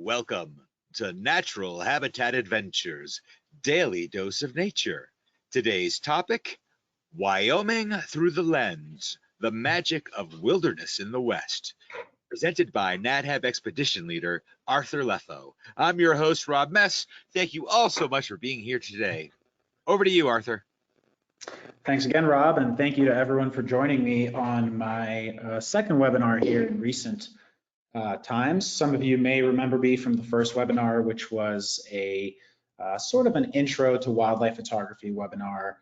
Welcome to Natural Habitat Adventures, Daily Dose of Nature. Today's topic, Wyoming Through the Lens, the Magic of Wilderness in the West. Presented by NatHab Expedition Leader, Arthur Lefo. I'm your host, Rob Mess. Thank you all so much for being here today. Over to you, Arthur. Thanks again, Rob, and thank you to everyone for joining me on my second webinar here in recent times. Some of you may remember me from the first webinar, which was a sort of an intro to wildlife photography webinar.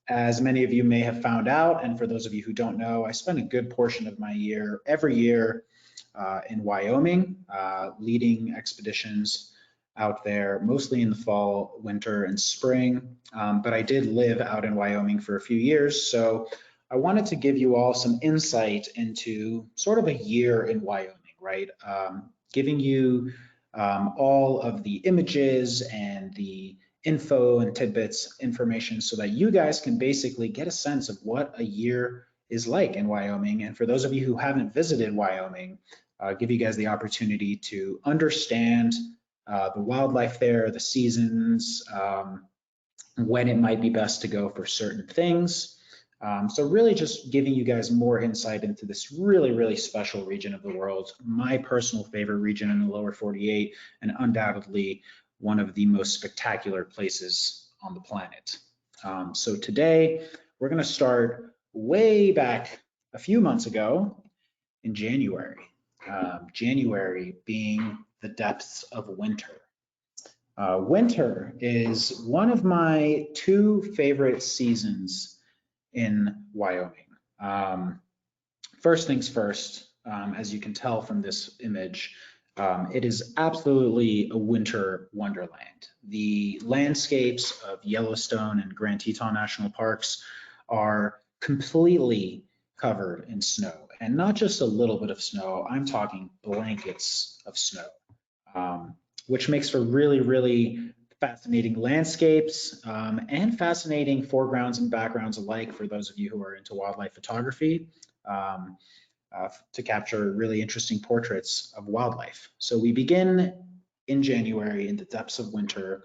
As many of you may have found out, and for those of you who don't know, I spend a good portion of my year, every year, in Wyoming, leading expeditions out there, mostly in the fall, winter, and spring. But I did live out in Wyoming for a few years, so I wanted to give you all some insight into sort of a year in Wyoming, right? Giving you all of the images and the info and tidbits information so that you guys can basically get a sense of what a year is like in Wyoming. And for those of you who haven't visited Wyoming, give you guys the opportunity to understand the wildlife there, the seasons, when it might be best to go for certain things. So really just giving you guys more insight into this really, really special region of the world, my personal favorite region in the lower 48, and undoubtedly one of the most spectacular places on the planet. So today we're going to start way back a few months ago in January. January being the depths of winter. Winter is one of my two favorite seasons in Wyoming. First things first, as you can tell from this image, it is absolutely a winter wonderland. The landscapes of Yellowstone and Grand Teton National Parks are completely covered in snow, and not just a little bit of snow, I'm talking blankets of snow, which makes for really, really fascinating landscapes and fascinating foregrounds and backgrounds alike for those of you who are into wildlife photography to capture really interesting portraits of wildlife. So we begin in January in the depths of winter,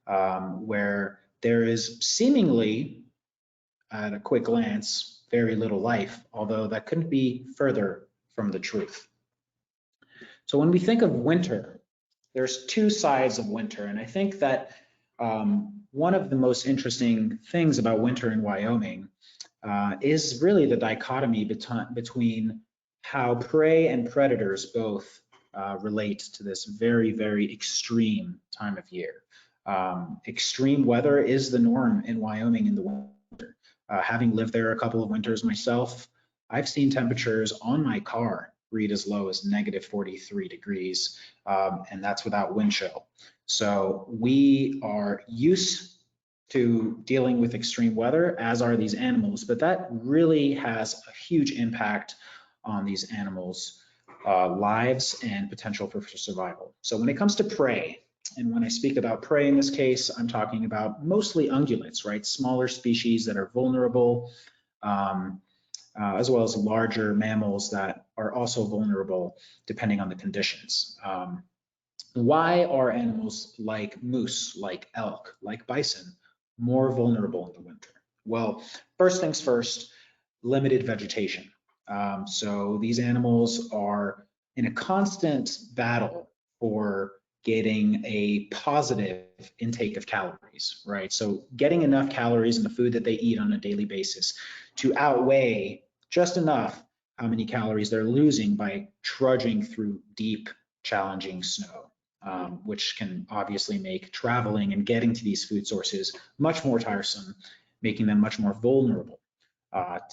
where there is seemingly, at a quick glance, very little life, although that couldn't be further from the truth. So when we think of winter, there's two sides of winter, and I think that one of the most interesting things about winter in Wyoming is really the dichotomy between how prey and predators both relate to this very, very extreme time of year. Extreme weather is the norm in Wyoming in the winter. Having lived there a couple of winters myself, I've seen temperatures on my car read as low as -43 degrees, and that's without wind chill. So we are used to dealing with extreme weather, as are these animals, but that really has a huge impact on these animals' lives and potential for survival. So when it comes to prey, and when I speak about prey in this case, I'm talking about mostly ungulates, right? Smaller species that are vulnerable, as well as larger mammals that are also vulnerable depending on the conditions. Why are animals like moose, like elk, like bison more vulnerable in the winter? Well, first things first, limited vegetation. So these animals are in a constant battle for getting a positive intake of calories, right? So getting enough calories in the food that they eat on a daily basis to outweigh just enough how many calories they're losing by trudging through deep, challenging snow, which can obviously make traveling and getting to these food sources much more tiresome, making them much more vulnerable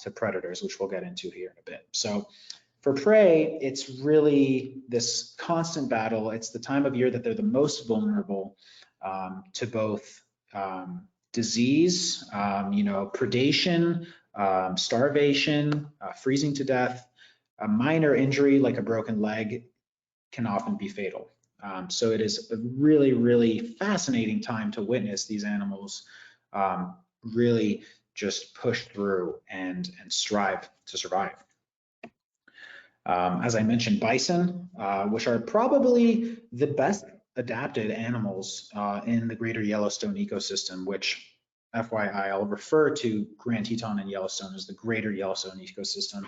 to predators, which we'll get into here in a bit. So for prey, it's really this constant battle. It's the time of year that they're the most vulnerable to both disease, predation, starvation, freezing to death. A minor injury like a broken leg can often be fatal. So it is a really, really fascinating time to witness these animals really just push through and strive to survive. As I mentioned, bison, which are probably the best adapted animals in the greater Yellowstone ecosystem, which FYI, I'll refer to Grand Teton and Yellowstone as the greater Yellowstone ecosystem,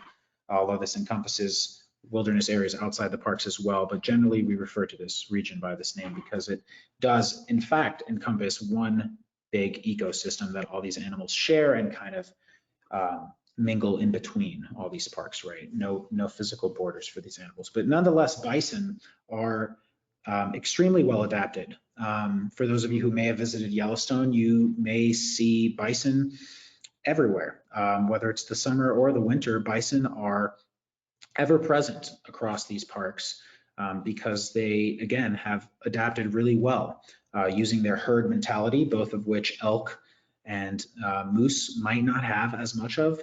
although this encompasses wilderness areas outside the parks as well. But generally, we refer to this region by this name because it does, in fact, encompass one big ecosystem that all these animals share and kind of mingle in between all these parks, right? No physical borders for these animals. But nonetheless, bison are extremely well adapted. For those of you who may have visited Yellowstone, you may see bison everywhere. Whether it's the summer or the winter, bison are ever present across these parks because they, again, have adapted really well using their herd mentality, both of which elk and moose might not have as much of,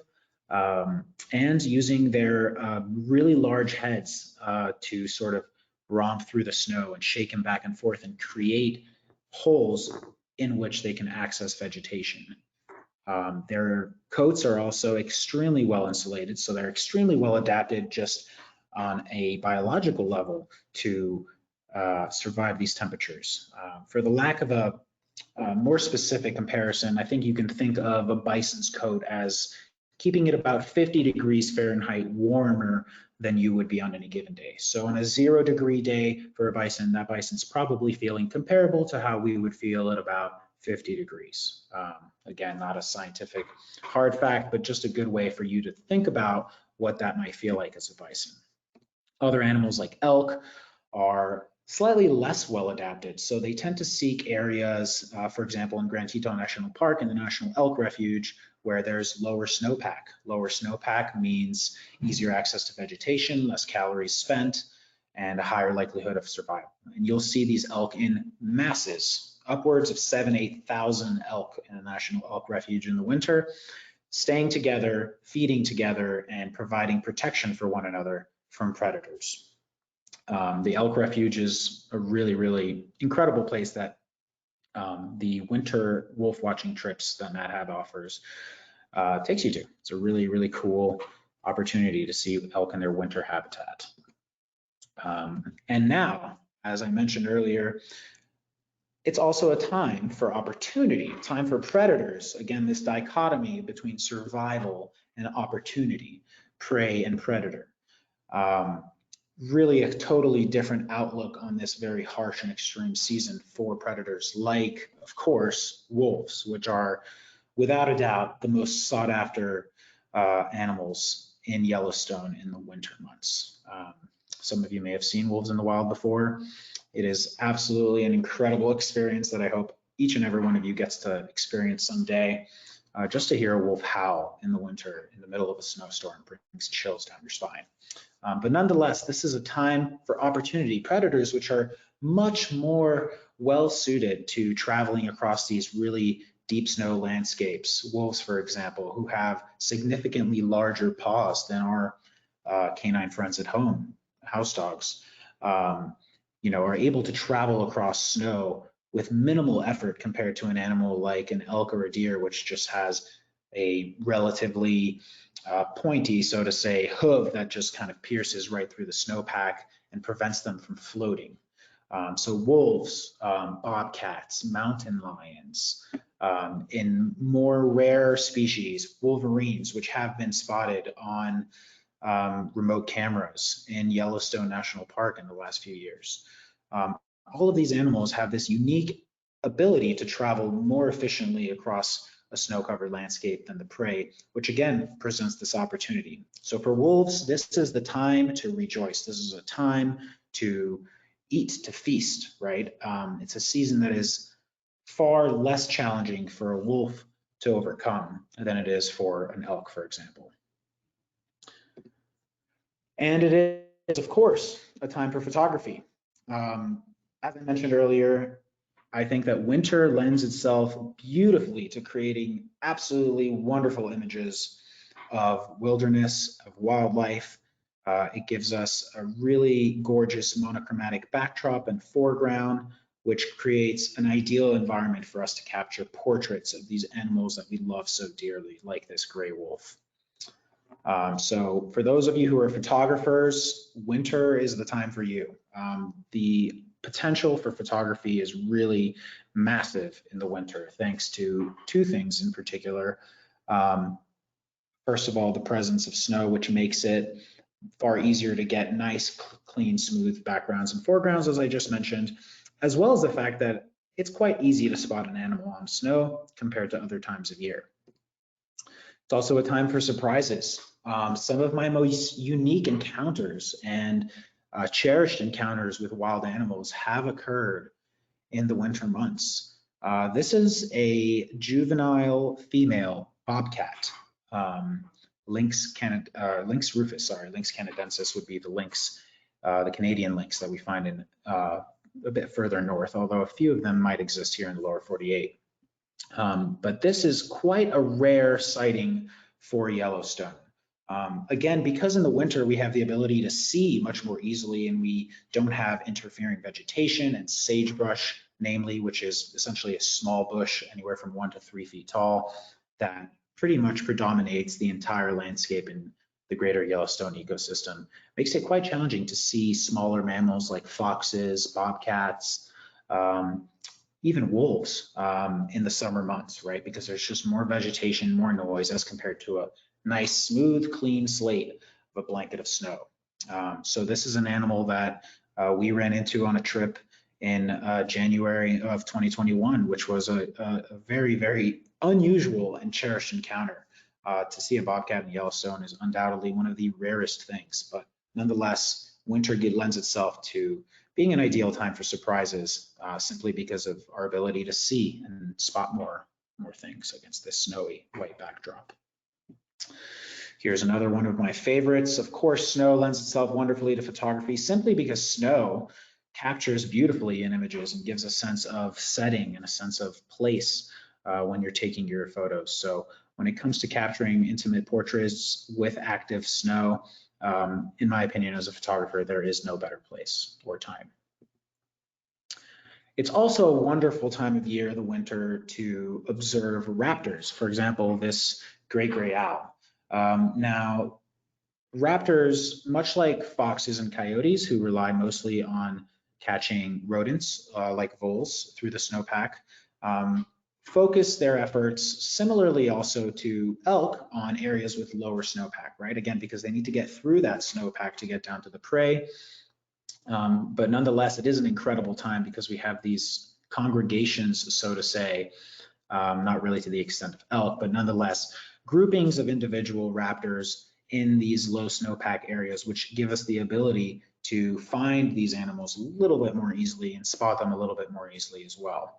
and using their really large heads to sort of romp through the snow and shake them back and forth and create holes in which they can access vegetation. Their coats are also extremely well insulated, so they're extremely well adapted just on a biological level to survive these temperatures. For the lack of a more specific comparison, I think you can think of a bison's coat as keeping it about 50 degrees Fahrenheit warmer than you would be on any given day. So on a 0-degree day for a bison, that bison's probably feeling comparable to how we would feel at about 50 degrees. Again, not a scientific hard fact, but just a good way for you to think about what that might feel like as a bison. Other animals like elk are slightly less well adapted. So they tend to seek areas, for example, in Grand Teton National Park and the National Elk Refuge, where there's lower snowpack. Lower snowpack means easier access to vegetation, less calories spent, and a higher likelihood of survival. And you'll see these elk in masses, upwards of 7,000–8,000 elk in the National Elk Refuge in the winter, staying together, feeding together, and providing protection for one another from predators. The elk refuge is a really, really incredible place that the winter wolf watching trips that Matt Hab offers takes you to. It's a really, really cool opportunity to see elk in their winter habitat. And now, as I mentioned earlier, it's also a time for opportunity, time for predators. Again, this dichotomy between survival and opportunity, prey and predator. Really a totally different outlook on this very harsh and extreme season for predators like, of course, wolves, which are without a doubt the most sought after animals in Yellowstone in the winter months. Some of you may have seen wolves in the wild before. It is absolutely an incredible experience that I hope each and every one of you gets to experience someday. Just to hear a wolf howl in the winter in the middle of a snowstorm brings chills down your spine. But nonetheless, this is a time for opportunity. Predators, which are much more well suited to traveling across these really deep snow landscapes. Wolves, for example, who have significantly larger paws than our canine friends at home, house dogs, are able to travel across snow with minimal effort compared to an animal like an elk or a deer, which just has a relatively pointy, so to say, hoof that just kind of pierces right through the snowpack and prevents them from floating. So wolves, bobcats, mountain lions, in more rare species, wolverines, which have been spotted on remote cameras in Yellowstone National Park in the last few years. All of these animals have this unique ability to travel more efficiently across a snow-covered landscape than the prey, which again presents this opportunity. So for wolves, this is the time to rejoice. This is a time to eat, to feast, right? It's a season that is far less challenging for a wolf to overcome than it is for an elk, for example. And it is, of course, a time for photography. As I mentioned earlier, I think that winter lends itself beautifully to creating absolutely wonderful images of wilderness, of wildlife. It gives us a really gorgeous monochromatic backdrop and foreground, which creates an ideal environment for us to capture portraits of these animals that we love so dearly, like this gray wolf. So for those of you who are photographers, winter is the time for you. The potential for photography is really massive in the winter, thanks to two things in particular. First of all, the presence of snow, which makes it far easier to get nice, clean, smooth backgrounds and foregrounds, as I just mentioned, as well as the fact that it's quite easy to spot an animal on snow compared to other times of year. It's also a time for surprises. Some of my most unique encounters and cherished encounters with wild animals have occurred in the winter months. This is a juvenile female bobcat. Lynx rufus, sorry, Lynx canadensis would be the lynx, the Canadian lynx that we find in a bit further north, although a few of them might exist here in the lower 48. But this is quite a rare sighting for Yellowstone. Again, because in the winter we have the ability to see much more easily and we don't have interfering vegetation and sagebrush, namely, which is essentially a small bush anywhere from 1 to 3 feet tall that pretty much predominates the entire landscape in the greater Yellowstone ecosystem. Makes it quite challenging to see smaller mammals like foxes, bobcats, even wolves in the summer months, right? Because there's just more vegetation, more noise as compared to a nice, smooth, clean slate of a blanket of snow. So this is an animal that we ran into on a trip in January of 2021, which was a very, very unusual and cherished encounter. To see a bobcat in Yellowstone is undoubtedly one of the rarest things, but nonetheless, winter lends itself to being an ideal time for surprises, simply because of our ability to see and spot more things against this snowy white backdrop. Here's another one of my favorites. Of course, snow lends itself wonderfully to photography simply because snow captures beautifully in images and gives a sense of setting and a sense of place when you're taking your photos. So when it comes to capturing intimate portraits with active snow, in my opinion, as a photographer, there is no better place or time. It's also a wonderful time of year, the winter, to observe raptors. For example, this great gray owl. Now, raptors, much like foxes and coyotes, who rely mostly on catching rodents like voles through the snowpack, focus their efforts similarly also to elk on areas with lower snowpack, right? Again, because they need to get through that snowpack to get down to the prey. But nonetheless, it is an incredible time because we have these congregations, so to say, not really to the extent of elk, but nonetheless, groupings of individual raptors in these low snowpack areas, which give us the ability to find these animals a little bit more easily and spot them a little bit more easily as well.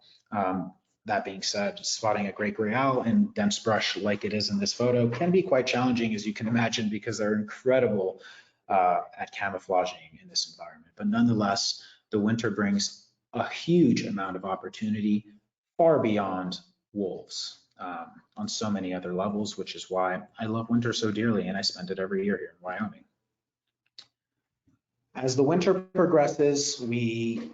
That being said, spotting a great gray owl in dense brush like it is in this photo can be quite challenging, as you can imagine, because they're incredible at camouflaging in this environment. But nonetheless, the winter brings a huge amount of opportunity far beyond wolves on so many other levels, which is why I love winter so dearly and I spend it every year here in Wyoming. As the winter progresses, we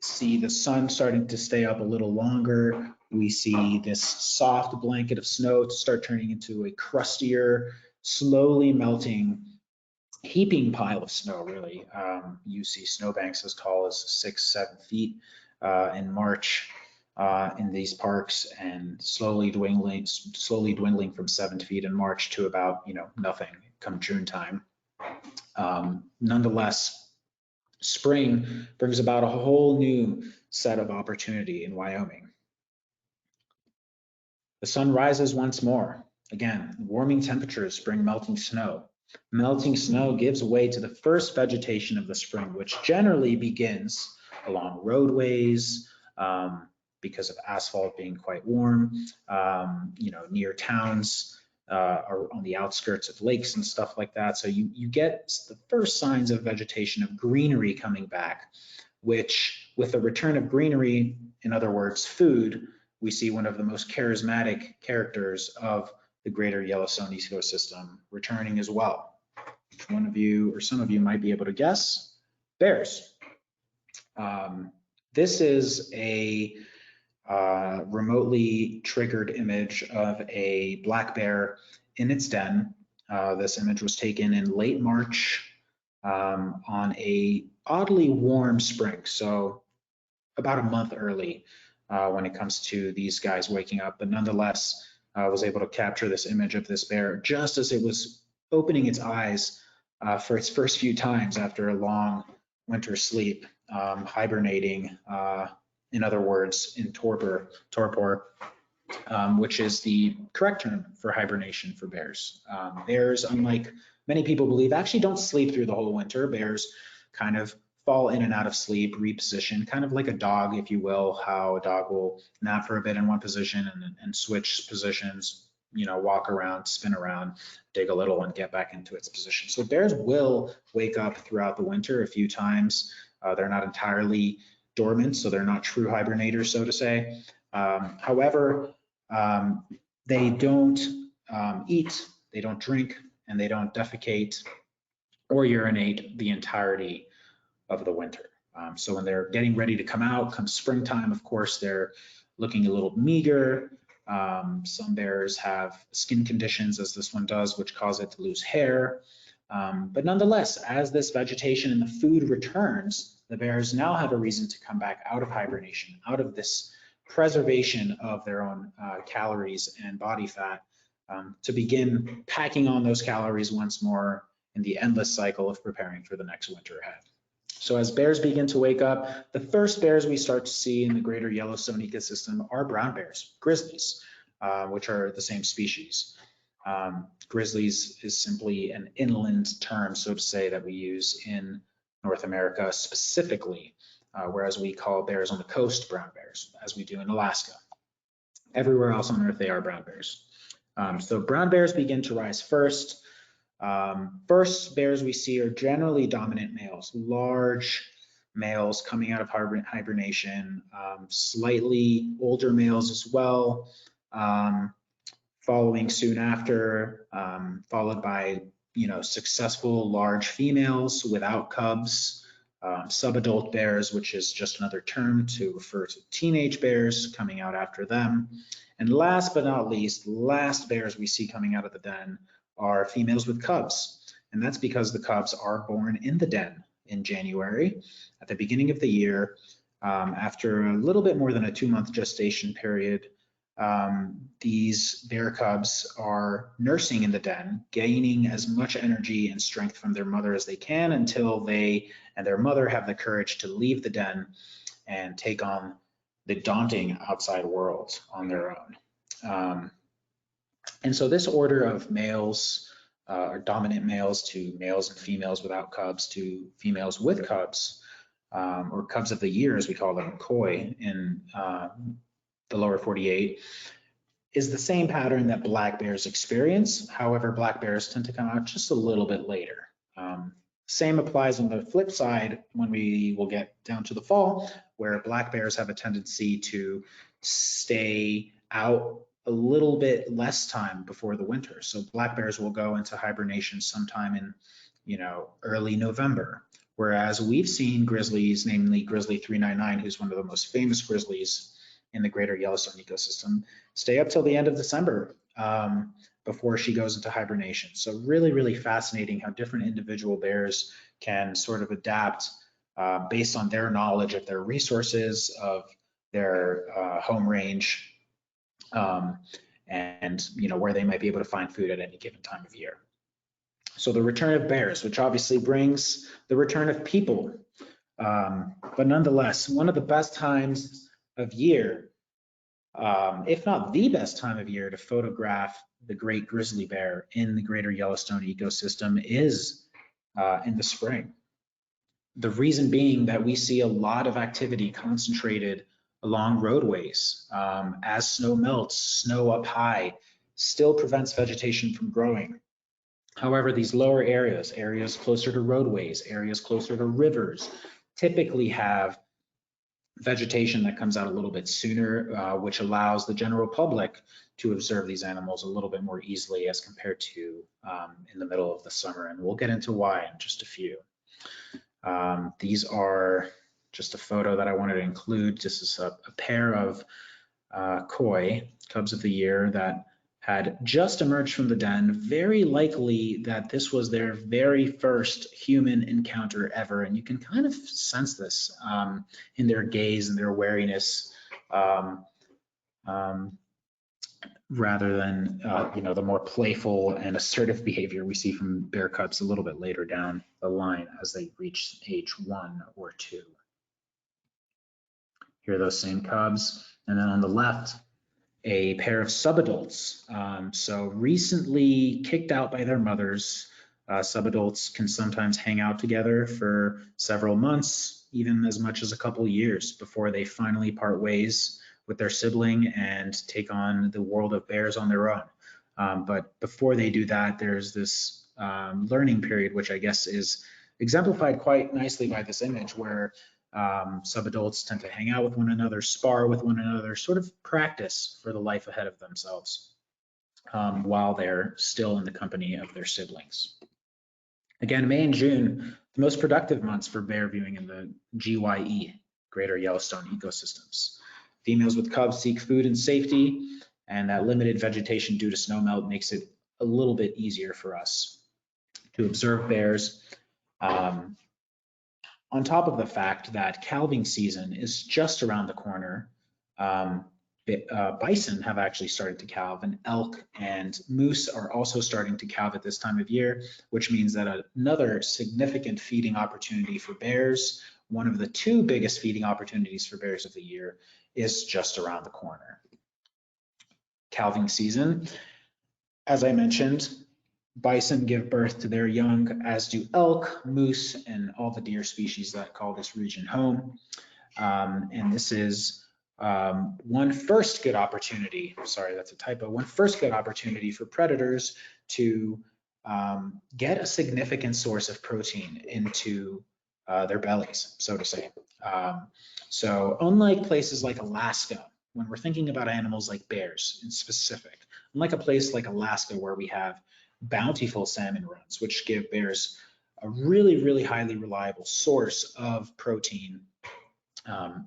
see the sun starting to stay up a little longer. We see this soft blanket of snow to start turning into a crustier, slowly melting, heaping pile of snow, really. You see snowbanks as tall as 6-7 feet in March in these parks, and slowly dwindling from 7 feet in March to about nothing come June time. Nonetheless, spring brings about a whole new set of opportunity in Wyoming. The sun rises once more. Again, warming temperatures bring melting snow. Melting snow gives way to the first vegetation of the spring, which generally begins along roadways because of asphalt being quite warm, near towns, or on the outskirts of lakes and stuff like that. So you get the first signs of vegetation, of greenery coming back, which with the return of greenery, in other words, food, we see one of the most charismatic characters of the greater Yellowstone ecosystem returning as well. One of you or some of you might be able to guess: bears. This is a remotely triggered image of a black bear in its den This image was taken in late March on a oddly warm spring, so about a month early when it comes to these guys waking up, but nonetheless, I was able to capture this image of this bear just as it was opening its eyes for its first few times after a long winter sleep, hibernating, in other words, in torpor, which is the correct term for hibernation for bears. Bears, unlike many people believe, actually don't sleep through the whole winter. Bears kind of fall in and out of sleep, reposition, kind of like a dog, if you will, how a dog will nap for a bit in one position and switch positions, walk around, spin around, dig a little and get back into its position. So bears will wake up throughout the winter a few times. They're not entirely dormant, so they're not true hibernators, so to say. However, they don't eat, they don't drink, and they don't defecate or urinate the entirety of the winter. So when they're getting ready to come out, come springtime, of course, they're looking a little meager. Some bears have skin conditions, as this one does, which cause it to lose hair. But nonetheless, as this vegetation and the food returns, the bears now have a reason to come back out of hibernation, out of this preservation of their own calories and body fat, to begin packing on those calories once more in the endless cycle of preparing for the next winter ahead. So as bears begin to wake up, the first bears we start to see in the greater Yellowstone ecosystem are brown bears, grizzlies, which are the same species. Grizzlies is simply an inland term, so to say, that we use in North America specifically, whereas we call bears on the coast brown bears, as we do in Alaska. Everywhere else on Earth, they are brown bears. So brown bears begin to rise first. First bears we see are generally dominant males, large males coming out of hibernation, slightly older males as well, following soon after, followed by successful large females without cubs, subadult bears, which is just another term to refer to teenage bears coming out after them. And last but not least, last bears we see coming out of the den are females with cubs. And that's because the cubs are born in the den in January at the beginning of the year, after a little bit more than a 2-month gestation period. These bear cubs are nursing in the den, gaining as much energy and strength from their mother as they can until they and their mother have the courage to leave the den and take on the daunting outside world on their own. And so this order of males, or dominant males, to males and females without cubs, to females with cubs, or cubs of the year, as we call them, koi, in the lower 48, is the same pattern that black bears experience. However, black bears tend to come out just a little bit later. Same applies on the flip side when we will get down to the fall, where black bears have a tendency to stay out a little bit less time before the winter. So black bears will go into hibernation sometime in, early November. Whereas we've seen grizzlies, namely Grizzly 399, who's one of the most famous grizzlies in the greater Yellowstone ecosystem, stay up till the end of December before she goes into hibernation. So really, really fascinating how different individual bears can sort of adapt based on their knowledge of their resources, of their home range, and where they might be able to find food at any given time of year. So the return of bears, which obviously brings the return of people, but nonetheless, one of the best times of year, if not the best time of year to photograph the great grizzly bear in the greater Yellowstone ecosystem is in the spring. The reason being that we see a lot of activity concentrated along roadways. As snow melts, snow up high still prevents vegetation from growing. However, these lower areas, areas closer to roadways, areas closer to rivers, typically have vegetation that comes out a little bit sooner, which allows the general public to observe these animals a little bit more easily as compared to in the middle of the summer. And we'll get into why in just a few. These are just a photo that I wanted to include. This is a pair of koi, cubs of the year, that had just emerged from the den, very likely that this was their very first human encounter ever. And you can kind of sense this in their gaze and their wariness, um, um, rather than the more playful and assertive behavior we see from bear cubs a little bit later down the line as they reach age 1 or 2. Here are those same cubs. And then on the left, a pair of subadults. So recently kicked out by their mothers. Subadults can sometimes hang out together for several months, even as much as a couple years before they finally part ways with their sibling and take on the world of bears on their own. But before they do that, there's this learning period, which I guess is exemplified quite nicely by this image where subadults tend to hang out with one another, spar with one another, sort of practice for the life ahead of themselves while they're still in the company of their siblings. Again, May and June, the most productive months for bear viewing in the GYE, Greater Yellowstone ecosystems. Females with cubs seek food and safety, and that limited vegetation due to snowmelt makes it a little bit easier for us to observe bears. On top of the fact that calving season is just around the corner, bison have actually started to calve, and elk and moose are also starting to calve at this time of year, which means that another significant feeding opportunity for bears, one of the 2 biggest feeding opportunities for bears of the year, is just around the corner. Calving season, as I mentioned, bison give birth to their young, as do elk, moose, and all the deer species that call this region home. And this is one first good opportunity, sorry, that's a typo, one first good opportunity for predators to get a significant source of protein into their bellies, so to say. So unlike places like Alaska, when we're thinking about animals like bears in specific, unlike a place like Alaska where we have bountiful salmon runs, which give bears a really, really highly reliable source of protein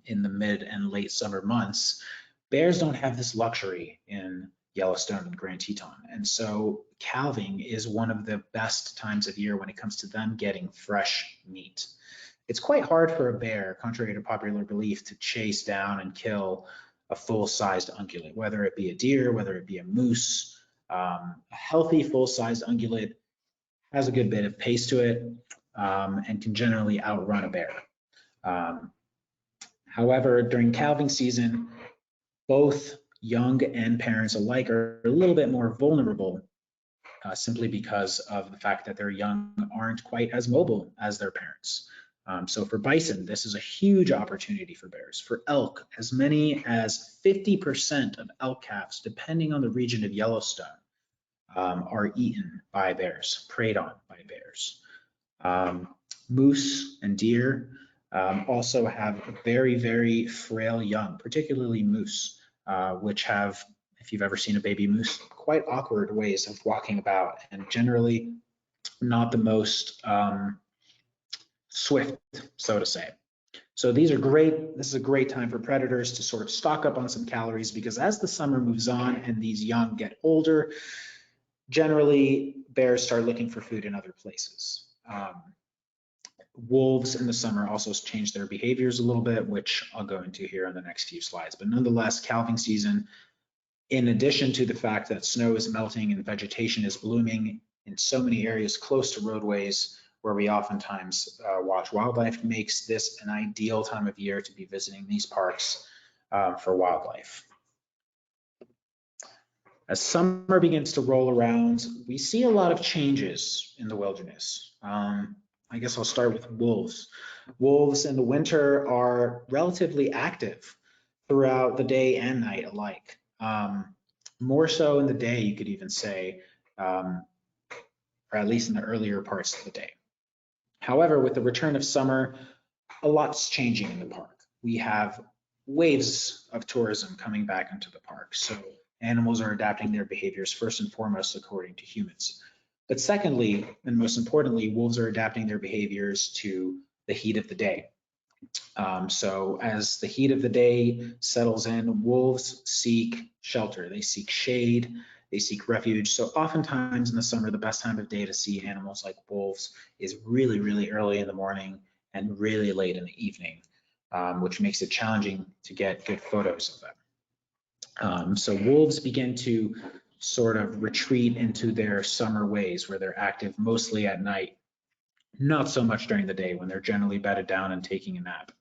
in the mid and late summer months, bears don't have this luxury in Yellowstone and Grand Teton. And so calving is one of the best times of year when it comes to them getting fresh meat. It's quite hard for a bear, contrary to popular belief, to chase down and kill a full-sized ungulate, whether it be a deer, whether it be a moose. A healthy full-sized ungulate has a good bit of pace to it and can generally outrun a bear. However, during calving season, both young and parents alike are a little bit more vulnerable simply because of the fact that their young aren't quite as mobile as their parents. So for bison, this is a huge opportunity for bears. For elk, as many as 50% of elk calves, depending on the region of Yellowstone, are eaten by bears, preyed on by bears. Moose and deer also have very, very frail young, particularly moose, which have, if you've ever seen a baby moose, quite awkward ways of walking about and generally not the most swift, so to say. So these are great. This is a great time for predators to sort of stock up on some calories because as the summer moves on and these young get older, generally bears start looking for food in other places. Wolves in the summer also change their behaviors a little bit, which I'll go into here in the next few slides. But nonetheless, calving season, in addition to the fact that snow is melting and vegetation is blooming in so many areas close to roadways where we oftentimes watch wildlife, makes this an ideal time of year to be visiting these parks for wildlife. As summer begins to roll around, we see a lot of changes in the wilderness. I guess I'll start with wolves. Wolves in the winter are relatively active throughout the day and night alike. More so in the day, you could even say, or at least in the earlier parts of the day. However, with the return of summer, a lot's changing in the park. We have waves of tourism coming back into the park. So animals are adapting their behaviors first and foremost according to humans. But secondly, and most importantly, wolves are adapting their behaviors to the heat of the day. So as the heat of the day settles in, wolves seek shelter, they seek shade, they seek refuge. So oftentimes in the summer, the best time of day to see animals like wolves is really, really early in the morning and really late in the evening, which makes it challenging to get good photos of them. So wolves begin to sort of retreat into their summer ways where they're active mostly at night, not so much during the day when they're generally bedded down and taking a nap.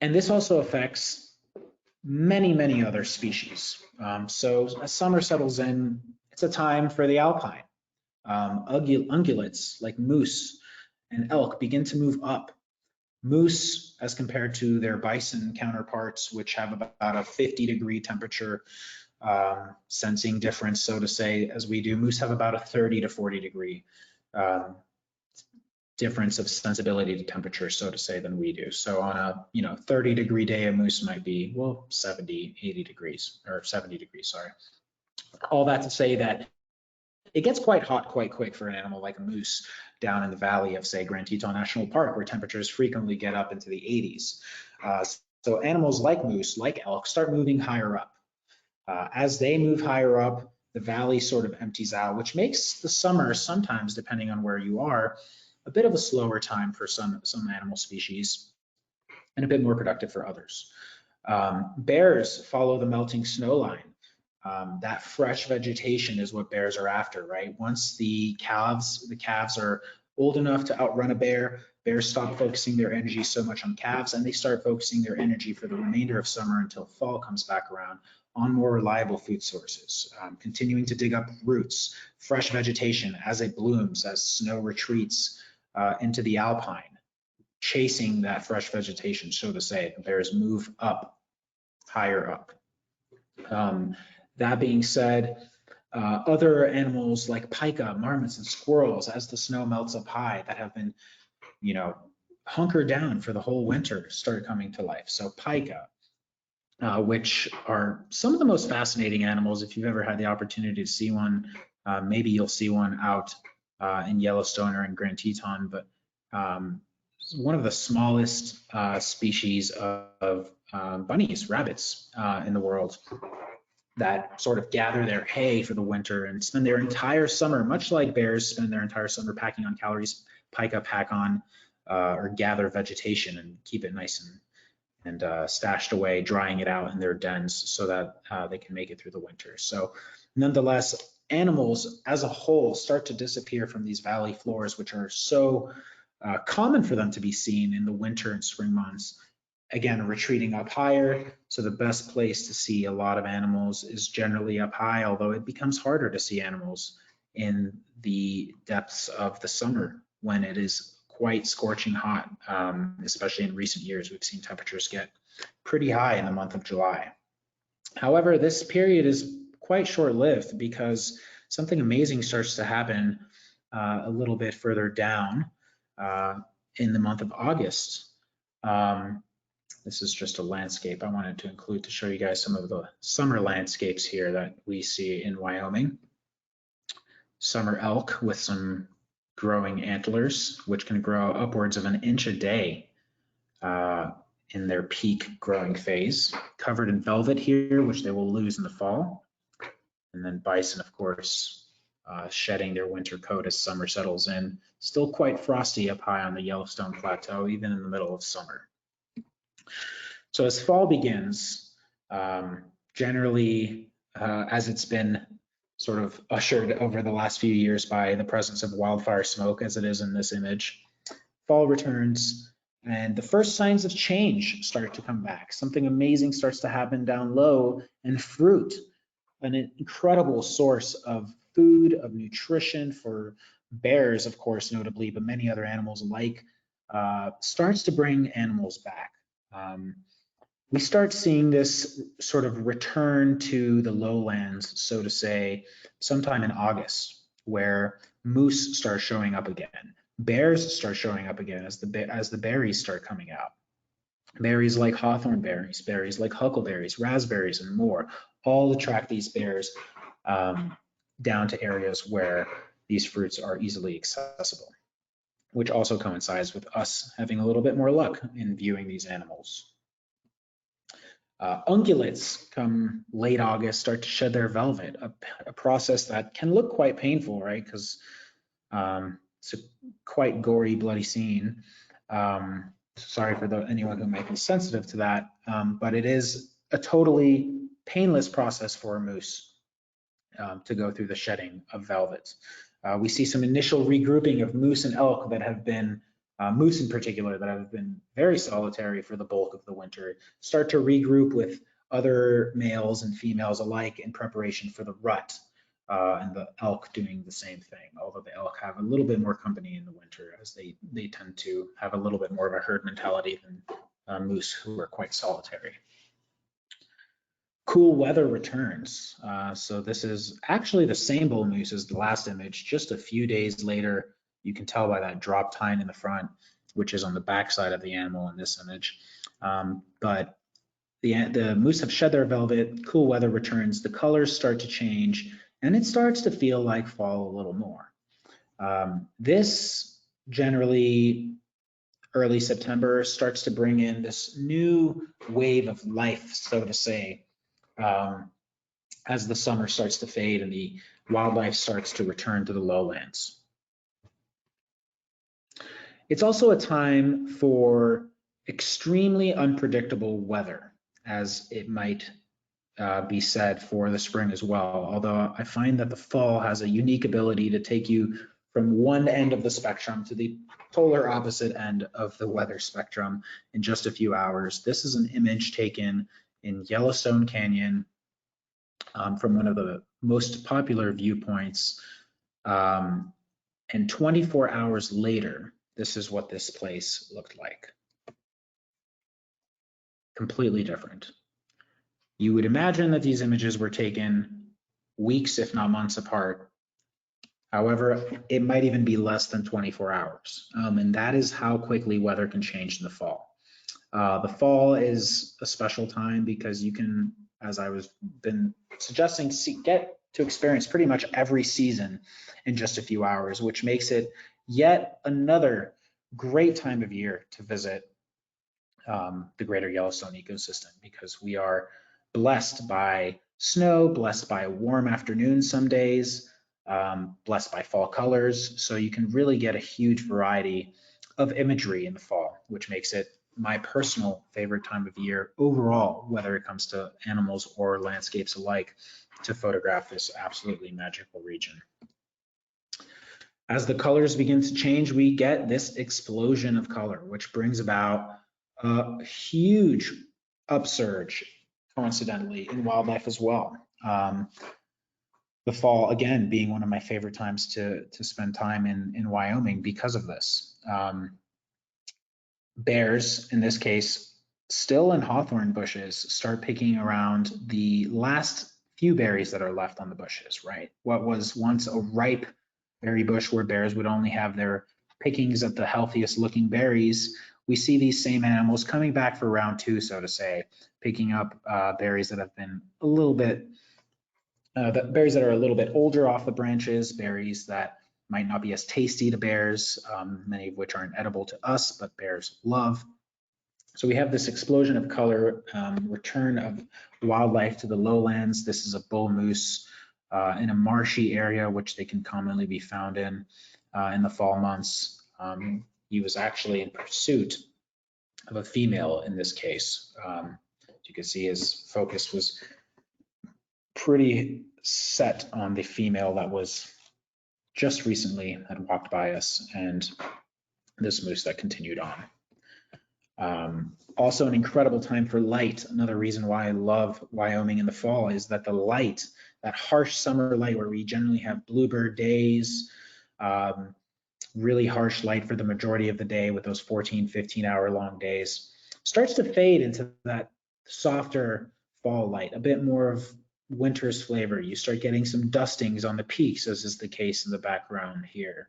And this also affects many, many other species. So as summer settles in, it's a time for the alpine. Ungulates like moose and elk begin to move up. Moose, as compared to their bison counterparts, which have about a 50-degree temperature sensing difference, so to say, as we do, moose have about a 30 to 40 degree difference of sensibility to temperature, so to say, than we do. So on a 30-degree day, a moose might be, well, 70, 80 degrees, or 70 degrees, sorry. All that to say that it gets quite hot quite quick for an animal like a moose down in the valley of, say, Grand Teton National Park, where temperatures frequently get up into the 80s. So animals like moose, like elk, start moving higher up. As they move higher up, the valley sort of empties out, which makes the summer sometimes, depending on where you are, a bit of a slower time for some animal species and a bit more productive for others. Bears follow the melting snow line. That fresh vegetation is what bears are after, right? Once the calves are old enough to outrun a bear, bears stop focusing their energy so much on calves, and they start focusing their energy for the remainder of summer until fall comes back around on more reliable food sources, continuing to dig up roots, fresh vegetation as it blooms, as snow retreats into the alpine, chasing that fresh vegetation, so to say. The bears move up, higher up. That being said, other animals like pika, marmots, and squirrels, as the snow melts up high, that have been, hunkered down for the whole winter, start coming to life. So pika, which are some of the most fascinating animals. If you've ever had the opportunity to see one, maybe you'll see one out in Yellowstone or in Grand Teton, but one of the smallest species of bunnies, rabbits in the world, that sort of gather their hay for the winter and spend their entire summer, much like bears spend their entire summer packing on calories. Pika pack on or gather vegetation and keep it nice and stashed away, drying it out in their dens so that they can make it through the winter. So nonetheless, animals as a whole start to disappear from these valley floors, which are so common for them to be seen in the winter and spring months. Again, retreating up higher. So the best place to see a lot of animals is generally up high, although it becomes harder to see animals in the depths of the summer when it is quite scorching hot, especially in recent years. We've seen temperatures get pretty high in the month of July. However, this period is quite short-lived because something amazing starts to happen a little bit further down in the month of August. This is just a landscape I wanted to include to show you guys some of the summer landscapes here that we see in Wyoming. Summer elk with some growing antlers, which can grow upwards of 1 inch a day in their peak growing phase. Covered in velvet here, which they will lose in the fall. And then bison, of course, shedding their winter coat as summer settles in. Still quite frosty up high on the Yellowstone Plateau, even in the middle of summer. So as fall begins, generally, as it's been sort of ushered over the last few years by the presence of wildfire smoke, as it is in this image, fall returns and the first signs of change start to come back. Something amazing starts to happen down low, and fruit, an incredible source of food, of nutrition for bears, of course, notably, but many other animals alike, starts to bring animals back. We start seeing this sort of return to the lowlands, so to say, sometime in August, where moose start showing up again. Bears start showing up again as the berries start coming out. Berries like hawthorn berries, berries like huckleberries, raspberries, and more all attract these bears down to areas where these fruits are easily accessible, which also coincides with us having a little bit more luck in viewing these animals. Ungulates come late August, start to shed their velvet, a process that can look quite painful, right? Because it's a quite gory, bloody scene. Sorry for anyone who might be sensitive to that, but it is a totally painless process for a moose to go through the shedding of velvet. We see some initial regrouping of moose and elk that have been, moose in particular, that have been very solitary for the bulk of the winter, start to regroup with other males and females alike in preparation for the rut, and the elk doing the same thing, although the elk have a little bit more company in the winter, as they tend to have a little bit more of a herd mentality than moose, who are quite solitary. Cool weather returns. So this is actually the same bull moose as the last image, just a few days later. You can tell by that drop tine in the front, which is on the back side of the animal in this image. But the moose have shed their velvet, cool weather returns, the colors start to change, and it starts to feel like fall a little more. This generally early September starts to bring in this new wave of life, so to say, as the summer starts to fade and the wildlife starts to return to the lowlands. It's also a time for extremely unpredictable weather, as it might be said for the spring as well. Although I find that the fall has a unique ability to take you from one end of the spectrum to the polar opposite end of the weather spectrum in just a few hours. This is an image taken in Yellowstone Canyon from one of the most popular viewpoints. And 24 hours later, this is what this place looked like. Completely different. You would imagine that these images were taken weeks, if not months apart. However, it might even be less than 24 hours. And that is how quickly weather can change in the fall. The fall is a special time because you can, as I was been suggesting, get to experience pretty much every season in just a few hours, which makes it yet another great time of year to visit the greater Yellowstone ecosystem, because we are blessed by snow, blessed by warm afternoons some days, blessed by fall colors. So you can really get a huge variety of imagery in the fall, which makes it my personal favorite time of year overall, whether it comes to animals or landscapes alike, to photograph this absolutely magical region. As the colors begin to change, we get this explosion of color, which brings about a huge upsurge, coincidentally, in wildlife as well. The fall, again, being one of my favorite times to spend time in Wyoming because of this. Bears, in this case, still in hawthorn bushes, start picking around the last few berries that are left on the bushes, right? What was once a ripe berry bush where bears would only have their pickings at the healthiest looking berries, we see these same animals coming back for round two, so to say, picking up berries that have been a little bit, berries that are a little bit older off the branches, berries that might not be as tasty to bears, many of which aren't edible to us, but bears love. So we have this explosion of color, return of wildlife to the lowlands. This is a bull moose in a marshy area, which they can commonly be found in the fall months. He was actually in pursuit of a female in this case. You can see his focus was pretty set on the female that was just recently had walked by us, and this moose that continued on. Also an incredible time for light. Another reason why I love Wyoming in the fall is that the light, that harsh summer light where we generally have bluebird days, really harsh light for the majority of the day with those 14, 15-hour long days, starts to fade into that softer fall light, a bit more of winter's flavor. You start getting some dustings on the peaks, as is the case in the background here,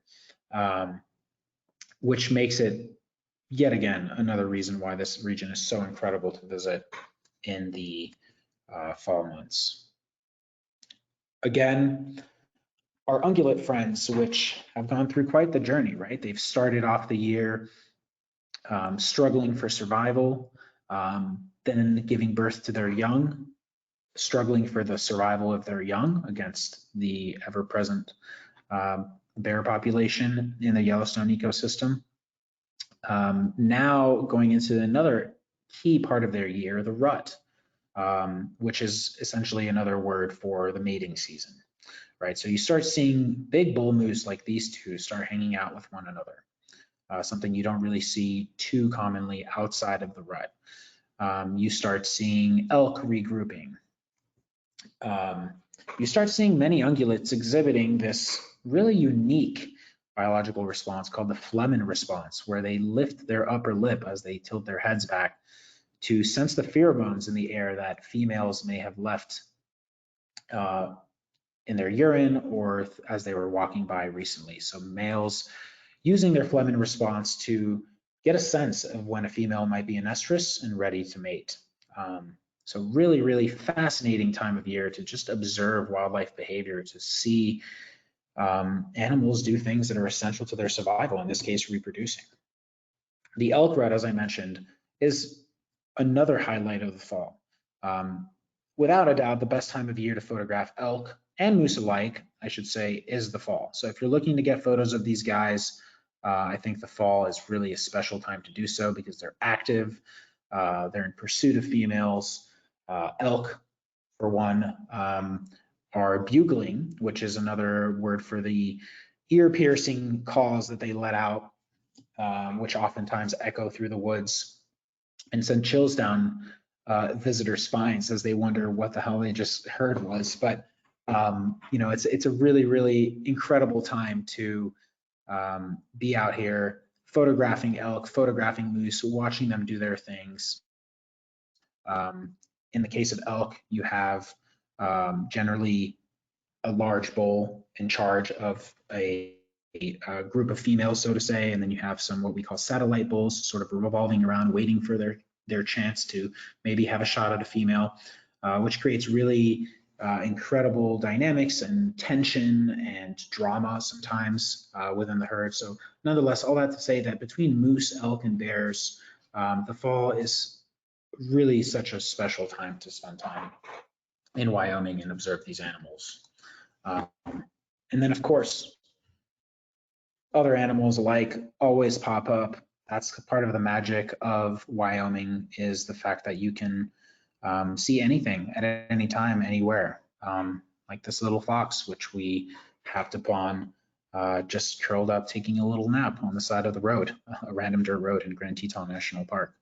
which makes it yet again another reason why this region is so incredible to visit in the fall months. Again, our ungulate friends, which have gone through quite the journey, right? They've started off the year struggling for survival. then giving birth to their young, struggling for the survival of their young against the ever-present bear population in the Yellowstone ecosystem. Now going into another key part of their year, the rut, which is essentially another word for the mating season, right? So you start seeing big bull moose like these two start hanging out with one another, something you don't really see too commonly outside of the rut. You start seeing elk regrouping. You start seeing many ungulates exhibiting this really unique biological response called the Flehmen response, where they lift their upper lip as they tilt their heads back to sense the pheromones in the air that females may have left in their urine or as they were walking by recently. So males using their Flehmen response to get a sense of when a female might be in estrus and ready to mate. So really, really fascinating time of year to just observe wildlife behavior, to see animals do things that are essential to their survival, in this case, reproducing. The elk rut, as I mentioned, is another highlight of the fall. Without a doubt, the best time of year to photograph elk and moose alike, I should say, is the fall. So if you're looking to get photos of these guys, I think the fall is really a special time to do so because they're active, they're in pursuit of females. Elk, for one, are bugling, which is another word for the ear-piercing calls that they let out, which oftentimes echo through the woods and send chills down visitor spines as they wonder what the hell they just heard was. But you know, it's a really, really incredible time to be out here photographing elk, photographing moose, watching them do their things. In the case of elk, you have generally a large bull in charge of a group of females, so to say, and then you have some what we call satellite bulls sort of revolving around waiting for their chance to maybe have a shot at a female, which creates really incredible dynamics and tension and drama sometimes within the herd. So nonetheless, all that to say that between moose, elk, and bears, the fall is really such a special time to spend time in Wyoming and observe these animals. And then, of course, other animals alike always pop up. That's part of the magic of Wyoming, is the fact that you can see anything at any time, anywhere. Like this little fox, which we happened upon just curled up taking a little nap on the side of the road, a random dirt road in Grand Teton National Park.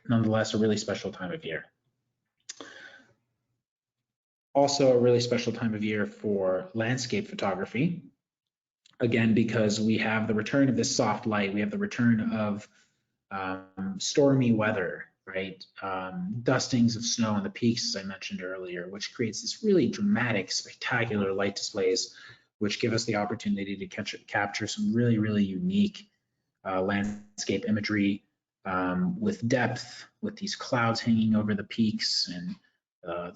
Nonetheless, a really special time of year. Also a really special time of year for landscape photography. Again, because we have the return of this soft light, we have the return of stormy weather, right? Dustings of snow on the peaks, as I mentioned earlier, which creates this really dramatic, spectacular light displays, which give us the opportunity to capture some really, really unique landscape imagery with depth, with these clouds hanging over the peaks and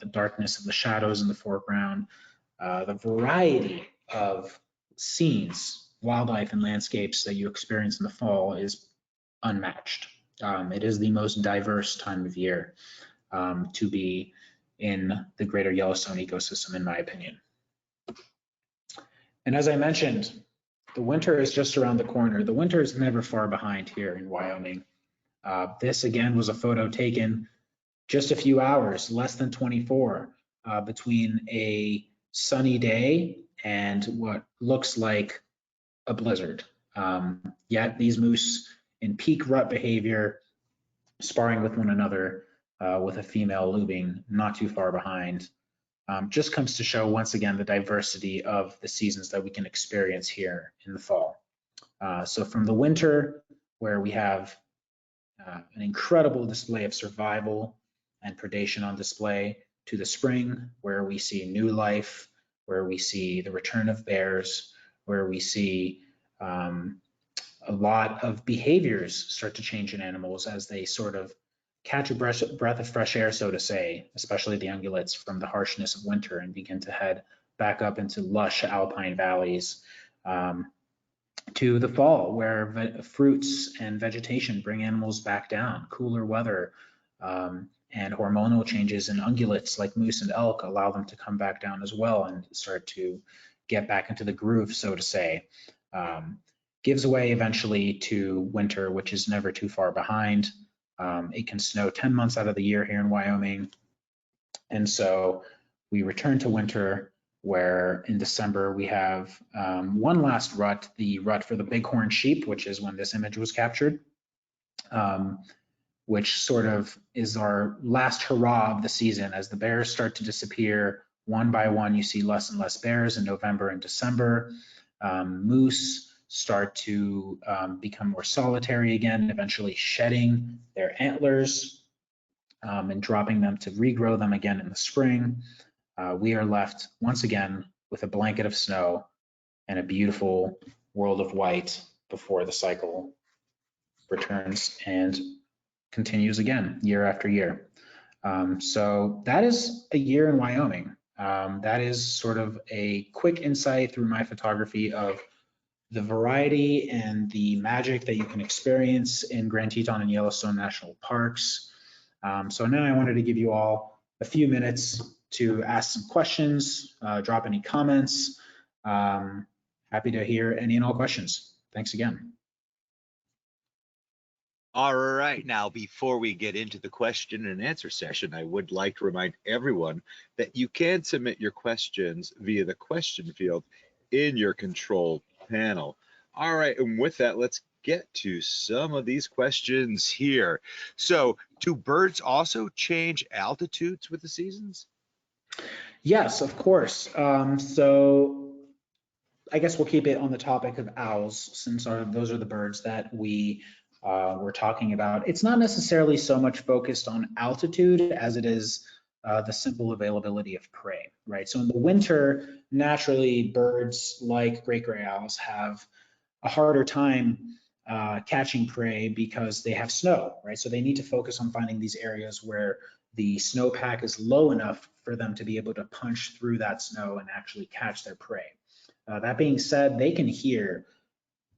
the darkness of the shadows in the foreground. The variety of scenes, wildlife, and landscapes that you experience in the fall is unmatched. It is the most diverse time of year to be in the greater Yellowstone ecosystem, in my opinion. And as I mentioned, the winter is just around the corner. The winter is never far behind here in Wyoming. This again was a photo taken just a few hours, less than 24, between a sunny day and what looks like a blizzard. Yet these moose in peak rut behavior, sparring with one another with a female lubing not too far behind, just comes to show once again the diversity of the seasons that we can experience here in the fall. So from the winter, where we have an incredible display of survival and predation on display, to the spring, where we see new life, where we see the return of bears, where we see a lot of behaviors start to change in animals as they sort of catch a breath of fresh air, so to say, especially the ungulates from the harshness of winter, and begin to head back up into lush alpine valleys, to the fall, where fruits and vegetation bring animals back down, cooler weather, And hormonal changes in ungulates like moose and elk allow them to come back down as well and start to get back into the groove, so to say. Gives way eventually to winter, which is never too far behind. It can snow 10 months out of the year here in Wyoming. And so we return to winter, where in December we have one last rut, the rut for the bighorn sheep, which is when this image was captured, which sort of is our last hurrah of the season. As the bears start to disappear one by one, you see less and less bears in November and December. Moose start to become more solitary again, eventually shedding their antlers and dropping them to regrow them again in the spring. We are left once again with a blanket of snow and a beautiful world of white before the cycle returns and continues again year after year. So that is a year in Wyoming. That is sort of a quick insight through my photography of the variety and the magic that you can experience in Grand Teton and Yellowstone National Parks. So now I wanted to give you all a few minutes to ask some questions, drop any comments. Happy to hear any and all questions. Thanks again. All right, now before we get into the question and answer session, I would like to remind everyone that you can submit your questions via the question field in your control panel. All right, and with that, let's get to some of these questions here. So, do birds also change altitudes with the seasons? Yes, of course. So I guess we'll keep it on the topic of owls, since those are the birds that we were talking about. It's not necessarily so much focused on altitude as it is the simple availability of prey, right? So in the winter, naturally, birds like great gray owls have a harder time catching prey because they have snow, right? So they need to focus on finding these areas where the snowpack is low enough for them to be able to punch through that snow and actually catch their prey. That being said, they can hear,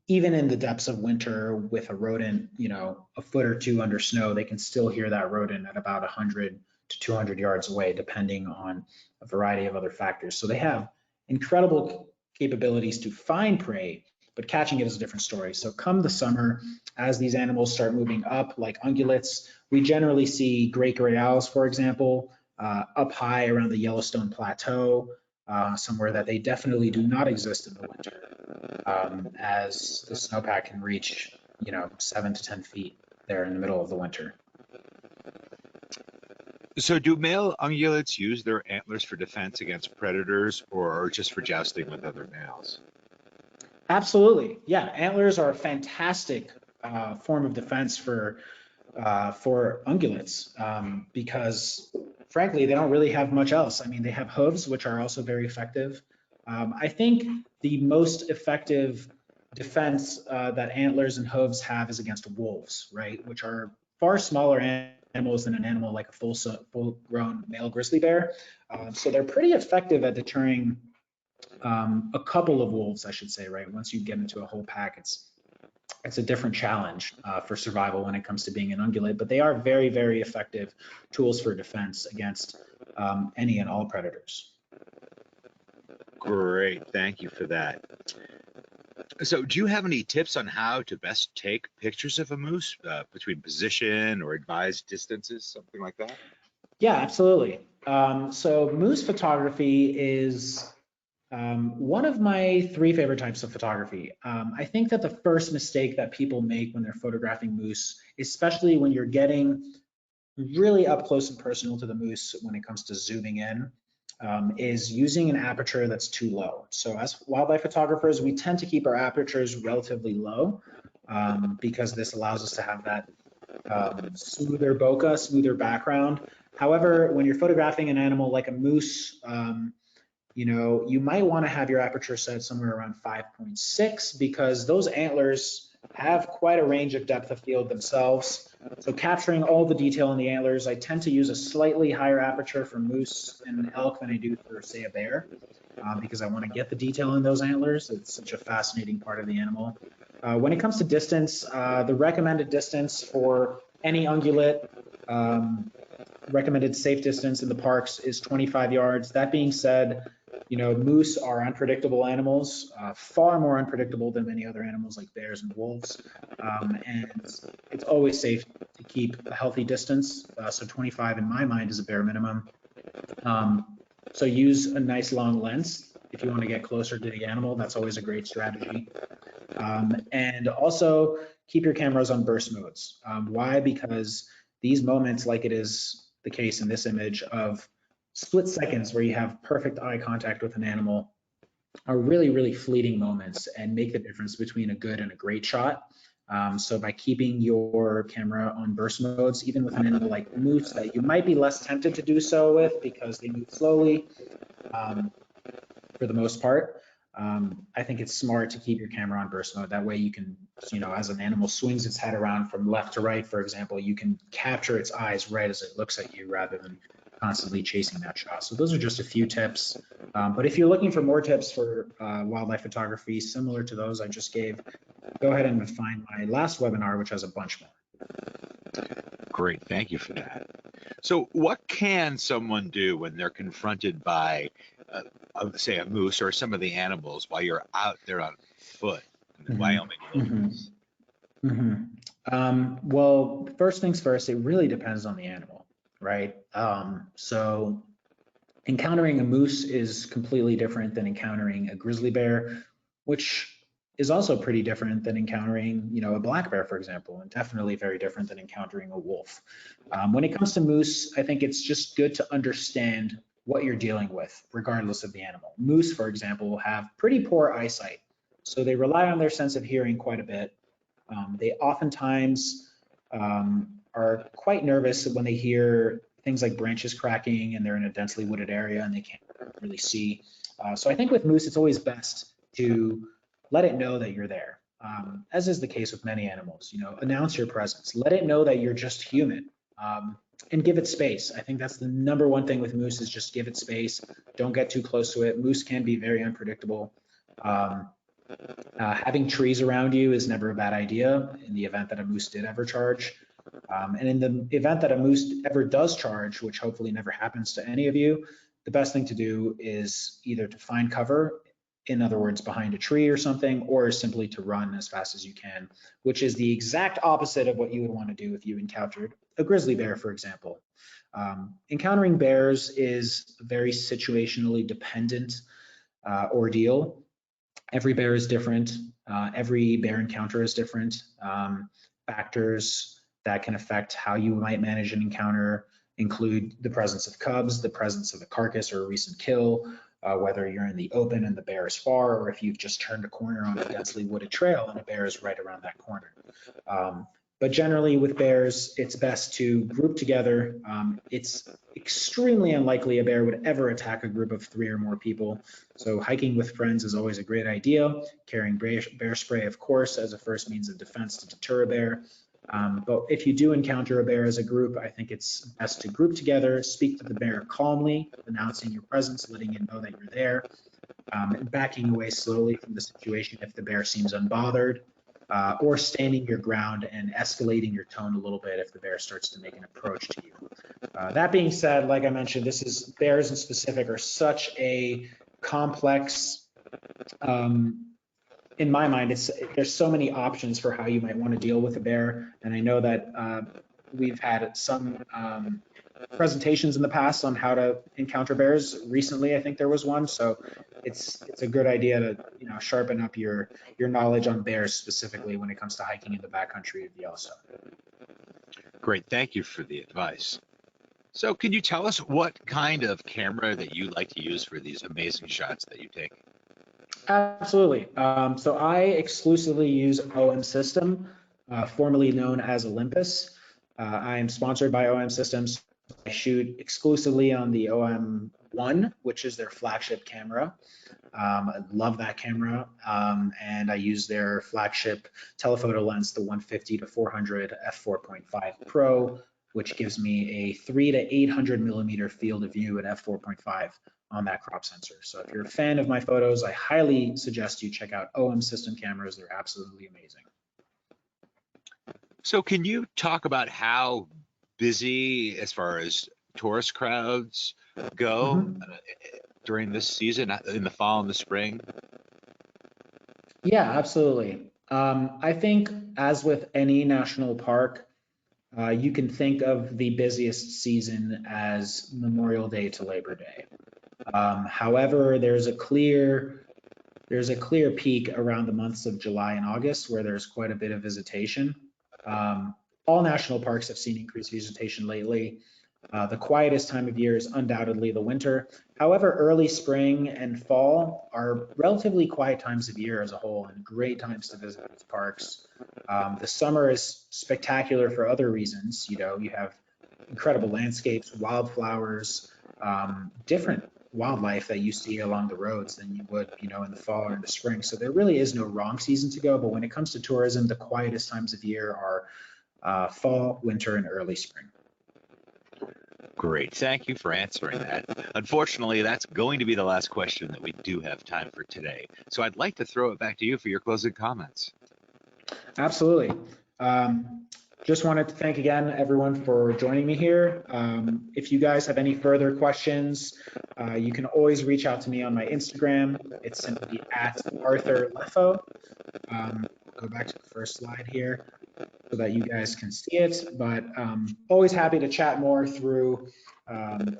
even in the depths of winter with a rodent, a foot or two under snow, they can still hear that rodent at about 100 to 200 yards away, depending on a variety of other factors. So they have incredible capabilities to find prey, but catching it is a different story. So come the summer, as these animals start moving up, like ungulates, we generally see great gray owls, for example, up high around the Yellowstone Plateau, somewhere that they definitely do not exist in the winter, as the snowpack can reach, 7 to 10 feet there in the middle of the winter. So, do male ungulates use their antlers for defense against predators or just for jousting with other males? Absolutely, yeah. Antlers are a fantastic form of defense for ungulates because, frankly, they don't really have much else. I mean, they have hooves, which are also very effective. I think the most effective defense that antlers and hooves have is against wolves, right? Which are far smaller animals than an animal like a full-grown male grizzly bear. So they're pretty effective at deterring a couple of wolves, I should say, right? Once you get into a whole pack, it's a different challenge for survival when it comes to being an ungulate, but they are very, very effective tools for defense against any and all predators. Great, thank you for that. So, do you have any tips on how to best take pictures of a moose between position or advised distances, something like that? Yeah, absolutely. So moose photography is one of my 3 favorite types of photography. I think that the first mistake that people make when they're photographing moose, especially when you're getting really up close and personal to the moose when it comes to zooming in, is using an aperture that's too low. So as wildlife photographers, we tend to keep our apertures relatively low because this allows us to have that smoother bokeh, smoother background. However, when you're photographing an animal like a moose, you might want to have your aperture set somewhere around 5.6 because those antlers have quite a range of depth of field themselves. So capturing all the detail in the antlers, I tend to use a slightly higher aperture for moose and elk than I do for, say, a bear, because I want to get the detail in those antlers. It's such a fascinating part of the animal. When it comes to distance, the recommended distance for any ungulate. Recommended safe distance in the parks is 25 yards. That being said, moose are unpredictable animals, far more unpredictable than many other animals like bears and wolves. And it's always safe to keep a healthy distance. So 25 in my mind is a bare minimum. So use a nice long lens if you want to get closer to the animal. That's always a great strategy. And also keep your cameras on burst modes. Why? Because these moments, like it is the case in this image of split seconds where you have perfect eye contact with an animal, are really, really fleeting moments and make the difference between a good and a great shot. So by keeping your camera on burst modes, even with an animal like the moose that you might be less tempted to do so with because they move slowly, for the most part, I think it's smart to keep your camera on burst mode. That way you can, as an animal swings its head around from left to right, for example, you can capture its eyes right as it looks at you rather than constantly chasing that shot. So those are just a few tips. But if you're looking for more tips for wildlife photography similar to those I just gave, go ahead and find my last webinar, which has a bunch more. Great, thank you for that. So what can someone do when they're confronted by, say, a moose or some of the animals while you're out there on foot in the Wyoming wilderness? Well, first things first, it really depends on the animal, right? So encountering a moose is completely different than encountering a grizzly bear, which is also pretty different than encountering, a black bear, for example, and definitely very different than encountering a wolf. When it comes to moose, I think it's just good to understand what you're dealing with, regardless of the animal. Moose, for example, have pretty poor eyesight, so they rely on their sense of hearing quite a bit. They oftentimes are quite nervous when they hear things like branches cracking and they're in a densely wooded area and they can't really see. So I think with moose, it's always best to let it know that you're there, as is the case with many animals. Announce your presence, let it know that you're just human, and give it space. I think that's the number one thing with moose is just give it space. Don't get too close to it. Moose can be very unpredictable. Having trees around you is never a bad idea in the event that a moose did ever charge. And in the event that a moose ever does charge, which hopefully never happens to any of you, the best thing to do is either to find cover, in other words, behind a tree or something, or simply to run as fast as you can, which is the exact opposite of what you would want to do if you encountered a grizzly bear, for example. Encountering bears is a very situationally dependent ordeal. Every bear is different. Every bear encounter is different. Factors that can affect how you might manage an encounter include the presence of cubs, the presence of a carcass or a recent kill, whether you're in the open and the bear is far, or if you've just turned a corner on a densely wooded trail and a bear is right around that corner. But generally with bears, it's best to group together. It's extremely unlikely a bear would ever attack a group of 3 or more people. So hiking with friends is always a great idea. Carrying bear spray, of course, as a first means of defense to deter a bear. But if you do encounter a bear as a group, I think it's best to group together, speak to the bear calmly, announcing your presence, letting it know that you're there, and backing away slowly from the situation if the bear seems unbothered. Or standing your ground and escalating your tone a little bit if the bear starts to make an approach to you. That being said, like I mentioned, bears in specific are such a complex, in my mind, there's so many options for how you might want to deal with a bear. And I know that we've had some presentations in the past on how to encounter bears. Recently, I think there was one. So it's a good idea to sharpen up your knowledge on bears specifically when it comes to hiking in the backcountry of Yellowstone. Great, thank you for the advice. So can you tell us what kind of camera that you like to use for these amazing shots that you take? Absolutely. So I exclusively use OM System, formerly known as Olympus. I am sponsored by OM Systems. I shoot exclusively on the OM1, which is their flagship camera. I love that camera, and I use their flagship telephoto lens, the 150 to 400 f4.5 Pro, which gives me a 300 to 800 millimeter field of view at f4.5 on that crop sensor. So if you're a fan of my photos, I highly suggest you check out OM System cameras. They're absolutely amazing. So can you talk about how busy as far as tourist crowds go Mhm. during this season in the fall and the spring? Yeah, absolutely. I think as with any national park, you can think of the busiest season as Memorial Day to Labor Day. However, there's a clear peak around the months of July and August where there's quite a bit of visitation. Um, all national parks have seen increased visitation lately. The quietest time of year is undoubtedly the winter. However, early spring and fall are relatively quiet times of year as a whole and great times to visit these parks. The summer is spectacular for other reasons. You know, you have incredible landscapes, wildflowers, different wildlife that you see along the roads than you would, in the fall or in the spring. So there really is no wrong season to go. But when it comes to tourism, the quietest times of year are fall, winter, and early spring. Great. Thank you for answering that. Unfortunately, that's going to be the last question that we do have time for today. So I'd like to throw it back to you for your closing comments. Absolutely. Um, just wanted to thank again everyone for joining me here. If you guys have any further questions, you can always reach out to me on my Instagram. It's simply at Arthur Lefo. Go back to the first slide here so that you guys can see it. But always happy to chat more through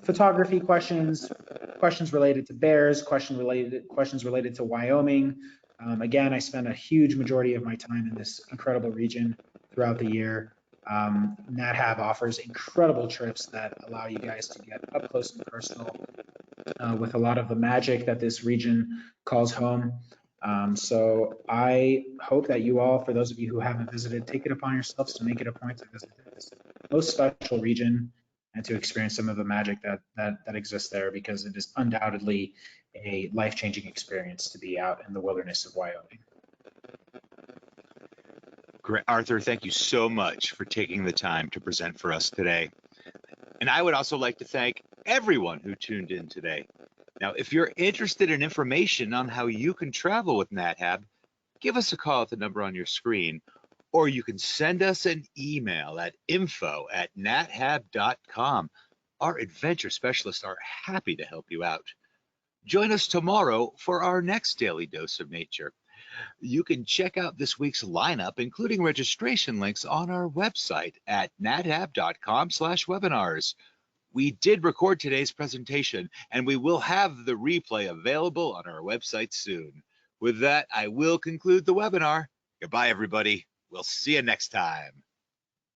photography questions, questions related to bears, questions related to Wyoming. Again, I spend a huge majority of my time in this incredible region throughout the year. NatHab offers incredible trips that allow you guys to get up close and personal with a lot of the magic that this region calls home. So I hope that you all, for those of you who haven't visited, take it upon yourselves to make it a point to visit this most special region and to experience some of the magic that exists there, because it is undoubtedly a life-changing experience to be out in the wilderness of Wyoming. Great. Arthur, thank you so much for taking the time to present for us today. And I would also like to thank everyone who tuned in today. Now, if you're interested in information on how you can travel with NatHab, give us a call at the number on your screen, or you can send us an email at info@nathab.com. Our adventure specialists are happy to help you out. Join us tomorrow for our next daily dose of nature. You can check out this week's lineup, including registration links, on our website at nathab.com/webinars. We did record today's presentation, and we will have the replay available on our website soon. With that, I will conclude the webinar. Goodbye, everybody. We'll see you next time.